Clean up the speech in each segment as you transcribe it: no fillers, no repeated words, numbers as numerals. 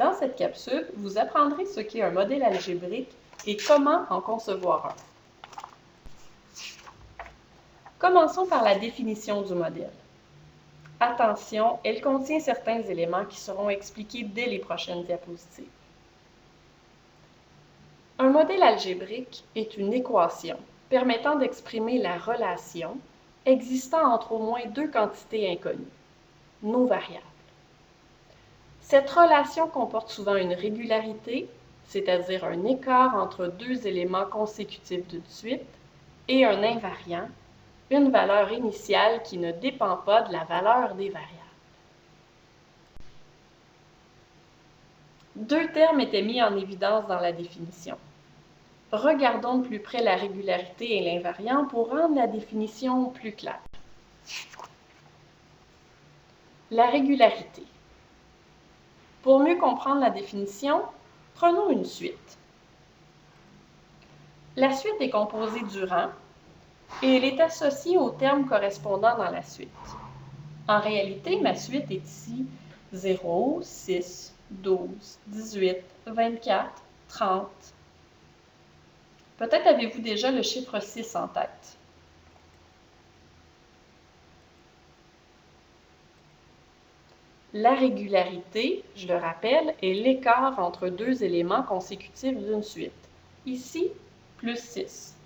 Dans cette capsule, vous apprendrez ce qu'est un modèle algébrique et comment en concevoir un. Commençons par la définition du modèle. Attention, elle contient certains éléments qui seront expliqués dès les prochaines diapositives. Un modèle algébrique est une équation permettant d'exprimer la relation existant entre au moins deux quantités inconnues, nos variables. Cette relation comporte souvent une régularité, c'est-à-dire un écart entre deux éléments consécutifs d'une suite, et un invariant, une valeur initiale qui ne dépend pas de la valeur des variables. Deux termes étaient mis en évidence dans la définition. Regardons de plus près la régularité et l'invariant pour rendre la définition plus claire. La régularité. Pour mieux comprendre la définition, prenons une suite. La suite est composée du rang et elle est associée au terme correspondant dans la suite. En réalité, ma suite est ici 0, 6, 12, 18, 24, 30. Peut-être avez-vous déjà le chiffre 6 en tête. La régularité, je le rappelle, est l'écart entre deux éléments consécutifs d'une suite. Ici, plus 6.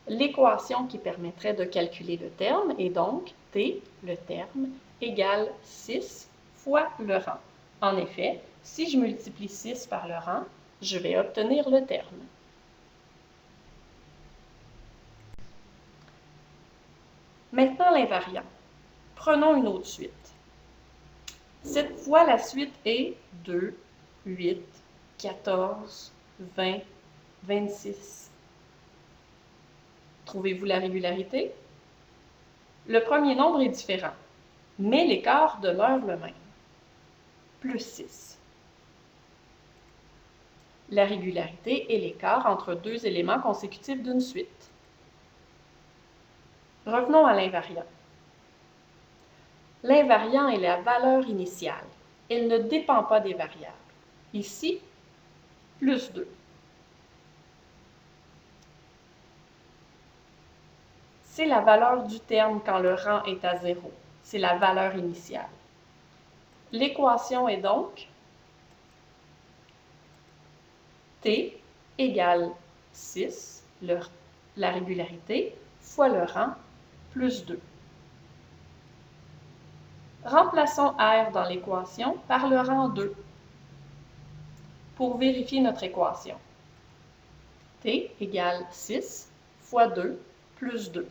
L'équation qui permettrait de calculer le terme est donc T, le terme, égale 6 fois le rang. En effet, si je multiplie 6 par le rang, je vais obtenir le terme. Maintenant l'invariant. Prenons une autre suite. Cette fois, la suite est 2, 8, 14, 20, 26. Trouvez-vous la régularité? Le premier nombre est différent, mais l'écart demeure le même. Plus 6. La régularité est l'écart entre deux éléments consécutifs d'une suite. Revenons à l'invariant. L'invariant est la valeur initiale. Elle ne dépend pas des variables. Ici, plus 2. C'est la valeur du terme quand le rang est à 0. C'est la valeur initiale. L'équation est donc T égale 6, la régularité, fois le rang, plus 2. Remplaçons R dans l'équation par le rang 2 pour vérifier notre équation. T égale 6 fois 2 plus 2.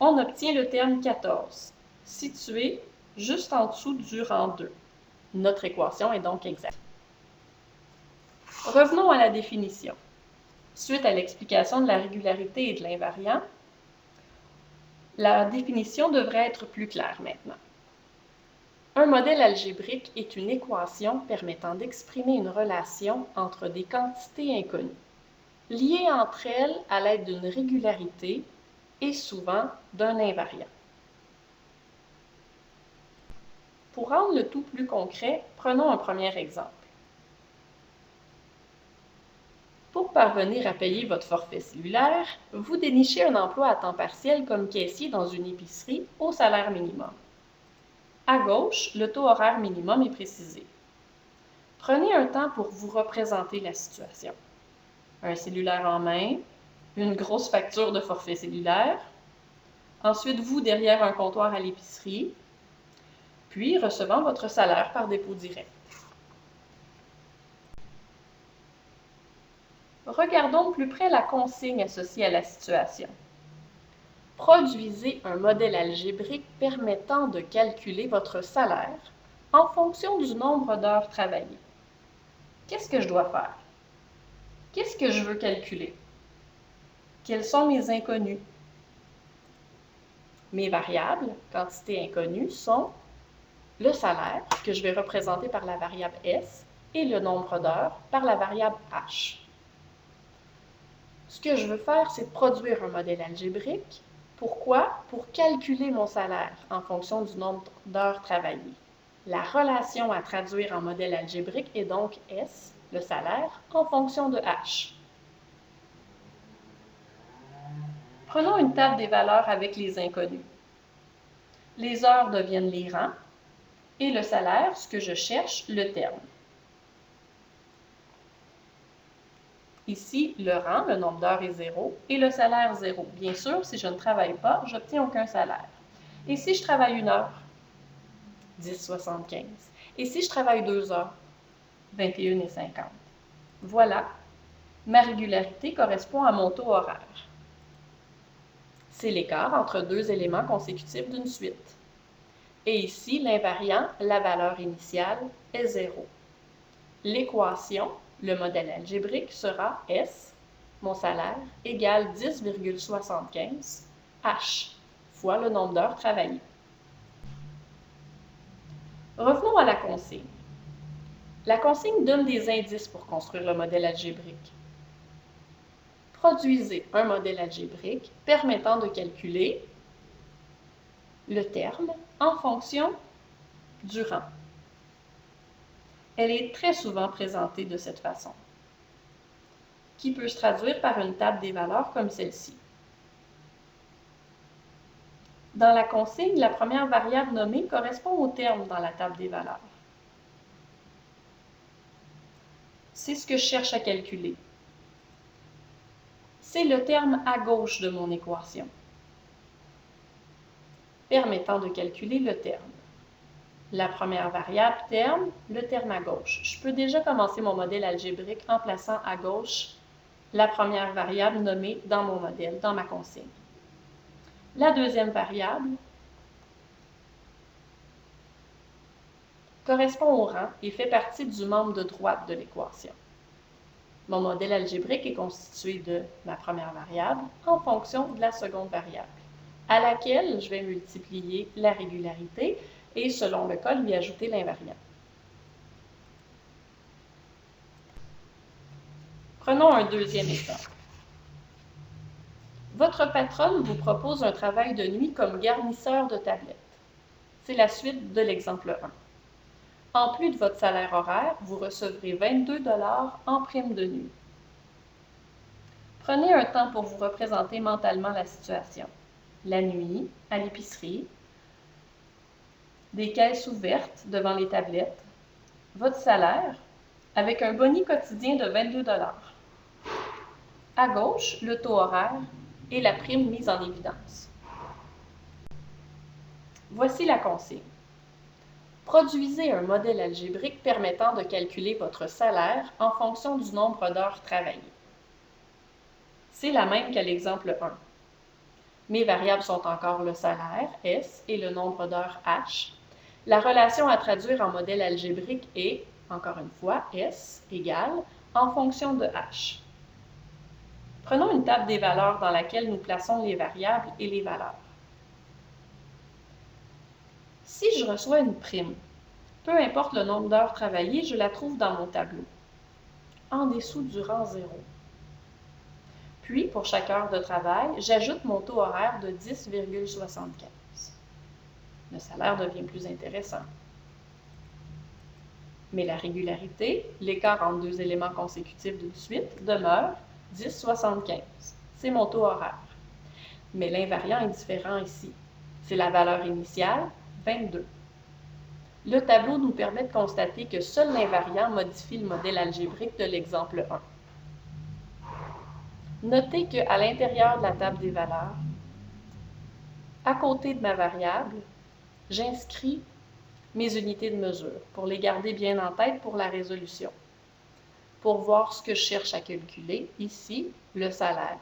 On obtient le terme 14, situé juste en dessous du rang 2. Notre équation est donc exacte. Revenons à la définition. Suite à l'explication de la régularité et de l'invariant, la définition devrait être plus claire maintenant. Un modèle algébrique est une équation permettant d'exprimer une relation entre des quantités inconnues, liées entre elles à l'aide d'une régularité et souvent d'un invariant. Pour rendre le tout plus concret, prenons un premier exemple. Pour parvenir à payer votre forfait cellulaire, vous dénichez un emploi à temps partiel comme caissier dans une épicerie au salaire minimum. À gauche, le taux horaire minimum est précisé. Prenez un temps pour vous représenter la situation. Un cellulaire en main, une grosse facture de forfait cellulaire, ensuite vous derrière un comptoir à l'épicerie, puis recevant votre salaire par dépôt direct. Regardons de plus près la consigne associée à la situation. Produisez un modèle algébrique permettant de calculer votre salaire en fonction du nombre d'heures travaillées. Qu'est-ce que je dois faire? Qu'est-ce que je veux calculer? Quels sont mes inconnus? Mes variables, quantités inconnues, sont le salaire, que je vais représenter par la variable S, et le nombre d'heures par la variable H. Ce que je veux faire, c'est produire un modèle algébrique Pourquoi? Pour calculer mon salaire en fonction du nombre d'heures travaillées. La relation à traduire en modèle algébrique est donc S, le salaire, en fonction de H. Prenons une table des valeurs avec les inconnus. Les heures deviennent les rangs et le salaire, ce que je cherche, le terme. Ici, le rang, le nombre d'heures est 0 et le salaire 0. Bien sûr, si je ne travaille pas, j'obtiens aucun salaire. Et si je travaille 1 heure? 10,75. Et si je travaille 2 heures? 21,50. Voilà, ma régularité correspond à mon taux horaire. C'est l'écart entre deux éléments consécutifs d'une suite. Et ici, l'invariant, la valeur initiale, est 0. L'équation, le modèle algébrique, sera S, mon salaire, égale 10,75 H, fois le nombre d'heures travaillées. Revenons à la consigne. La consigne donne des indices pour construire le modèle algébrique. Produisez un modèle algébrique permettant de calculer le terme en fonction du rang. Elle est très souvent présentée de cette façon, qui peut se traduire par une table des valeurs comme celle-ci. Dans la consigne, la première variable nommée correspond au terme dans la table des valeurs. C'est ce que je cherche à calculer. C'est le terme à gauche de mon équation, permettant de calculer le terme. La première variable terme, le terme à gauche. Je peux déjà commencer mon modèle algébrique en plaçant à gauche la première variable nommée dans mon modèle, dans ma consigne. La deuxième variable correspond au rang et fait partie du membre de droite de l'équation. Mon modèle algébrique est constitué de ma première variable en fonction de la seconde variable, à laquelle je vais multiplier la régularité et, selon le cas, lui ajouter l'invariant. Prenons un deuxième exemple. Votre patronne vous propose un travail de nuit comme garnisseur de tablettes. C'est la suite de l'exemple 1. En plus de votre salaire horaire, vous recevrez 22 $ en prime de nuit. Prenez un temps pour vous représenter mentalement la situation. La nuit, à l'épicerie, des caisses ouvertes devant les tablettes, votre salaire, avec un boni quotidien de 22 $. À gauche, le taux horaire et la prime mise en évidence. Voici la consigne. Produisez un modèle algébrique permettant de calculer votre salaire en fonction du nombre d'heures travaillées. C'est la même qu'à l'exemple 1. Mes variables sont encore le salaire, S, et le nombre d'heures, H. La relation à traduire en modèle algébrique est, encore une fois, S égale en fonction de H. Prenons une table des valeurs dans laquelle nous plaçons les variables et les valeurs. Si je reçois une prime, peu importe le nombre d'heures travaillées, je la trouve dans mon tableau, en dessous du rang 0. Puis, pour chaque heure de travail, j'ajoute mon taux horaire de 10,75. Le salaire devient plus intéressant. Mais la régularité, l'écart entre deux éléments consécutifs d'une suite, demeure 10,75. C'est mon taux horaire. Mais l'invariant est différent ici. C'est la valeur initiale, 22. Le tableau nous permet de constater que seul l'invariant modifie le modèle algébrique de l'exemple 1. Notez qu'à l'intérieur de la table des valeurs, à côté de ma variable, j'inscris mes unités de mesure pour les garder bien en tête pour la résolution. Pour voir ce que je cherche à calculer, ici, le salaire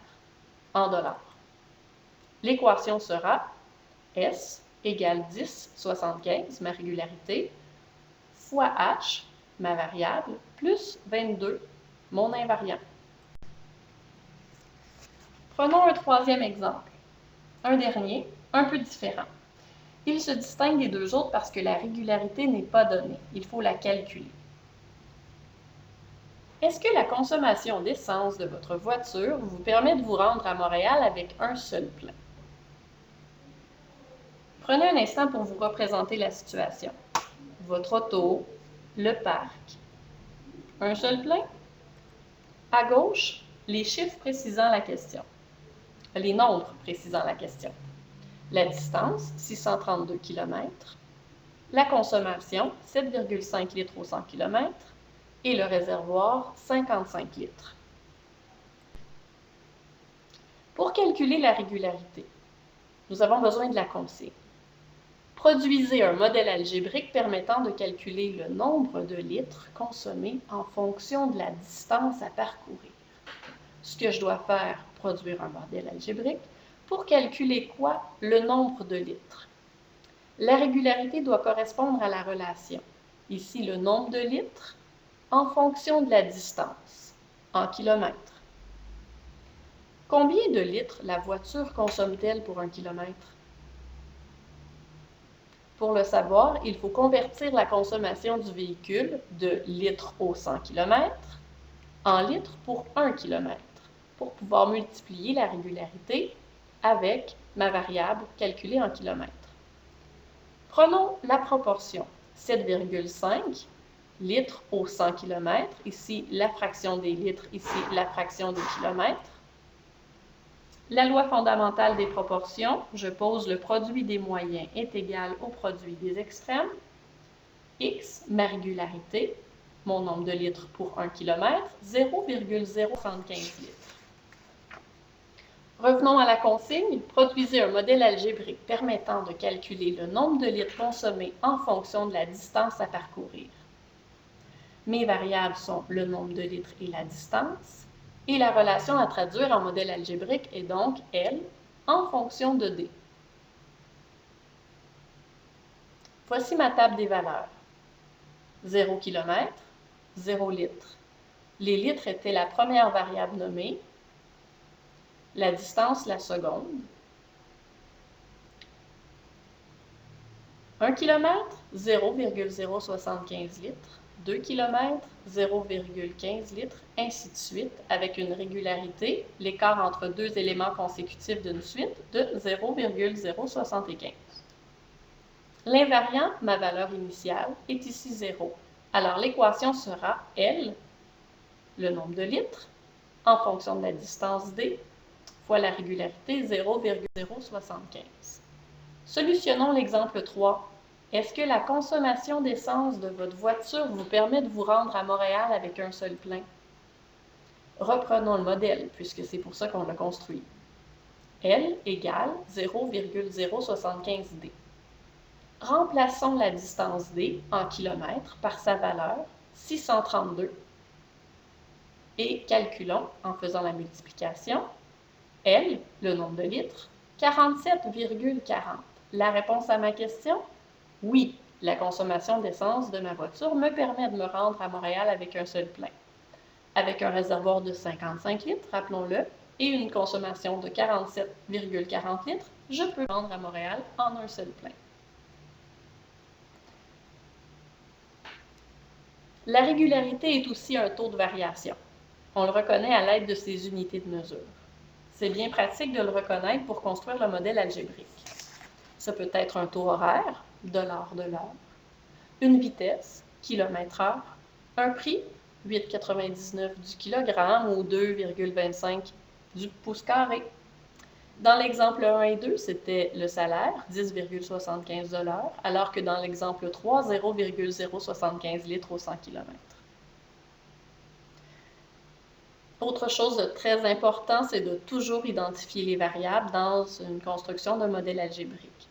en dollars. L'équation sera S égale 10,75, ma régularité, fois H, ma variable, plus 22, mon invariant. Prenons un troisième exemple, un dernier, un peu différent. Il se distingue des deux autres parce que la régularité n'est pas donnée, il faut la calculer. Est-ce que la consommation d'essence de votre voiture vous permet de vous rendre à Montréal avec un seul plein? Prenez un instant pour vous représenter la situation. Votre auto, le parc. Un seul plein? À gauche, les chiffres précisant la question. Les nombres précisant la question. La distance, 632 km. La consommation, 7,5 litres au 100 km. Et le réservoir, 55 litres. Pour calculer la régularité, nous avons besoin de la consigne. Produisez un modèle algébrique permettant de calculer le nombre de litres consommés en fonction de la distance à parcourir. Ce que je dois faire, produire un modèle algébrique. Pour calculer quoi? Le nombre de litres. La régularité doit correspondre à la relation. Ici, le nombre de litres en fonction de la distance, en kilomètres. Combien de litres la voiture consomme-t-elle pour 1 kilomètre? Pour le savoir, il faut convertir la consommation du véhicule de litres au 100 km en litres pour 1 km pour pouvoir multiplier la régularité avec ma variable calculée en kilomètres. Prenons la proportion 7,5 litres au 100 km, ici la fraction des litres, ici la fraction des kilomètres. La loi fondamentale des proportions, je pose le produit des moyens est égal au produit des extrêmes. X, ma régularité, mon nombre de litres pour 1 km, 0,075 litres. Revenons à la consigne. Produisez un modèle algébrique permettant de calculer le nombre de litres consommés en fonction de la distance à parcourir. Mes variables sont le nombre de litres et la distance. Et la relation à traduire en modèle algébrique est donc L en fonction de D. Voici ma table des valeurs. 0 km, 0 litres. Les litres étaient la première variable nommée, la distance la seconde. 1 km, 0,075 litres. 2 km, 0,15 litres, ainsi de suite, avec une régularité, l'écart entre deux éléments consécutifs d'une suite, de 0,075. L'invariant, ma valeur initiale, est ici 0. Alors l'équation sera L, le nombre de litres, en fonction de la distance D, fois la régularité 0,075. Solutionnons l'exemple 3. Est-ce que la consommation d'essence de votre voiture vous permet de vous rendre à Montréal avec un seul plein? Reprenons le modèle, puisque c'est pour ça qu'on l'a construit. L égale 0,075 D. Remplaçons la distance D en kilomètres par sa valeur, 632, et calculons, en faisant la multiplication, L, le nombre de litres, 47,40. La réponse à ma question? Oui, la consommation d'essence de ma voiture me permet de me rendre à Montréal avec un seul plein. Avec un réservoir de 55 litres, rappelons-le, et une consommation de 47,40 litres, je peux me rendre à Montréal en un seul plein. La régularité est aussi un taux de variation. On le reconnaît à l'aide de ces unités de mesure. C'est bien pratique de le reconnaître pour construire le modèle algébrique. Ça peut être un taux horaire, $ de l'heure, une vitesse, km/h, un prix, 8,99 du kilogramme ou 2,25 du pouce carré. Dans l'exemple 1 et 2, c'était le salaire, 10,75 $, alors que dans l'exemple 3, 0,075 litres au 100 km. Autre chose de très important, c'est de toujours identifier les variables dans une construction d'un modèle algébrique.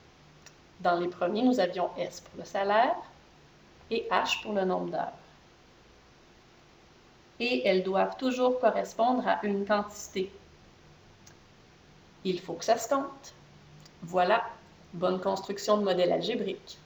Dans les premiers, nous avions S pour le salaire et H pour le nombre d'heures. Et elles doivent toujours correspondre à une quantité. Il faut que ça se compte. Voilà, bonne construction de modèle algébrique.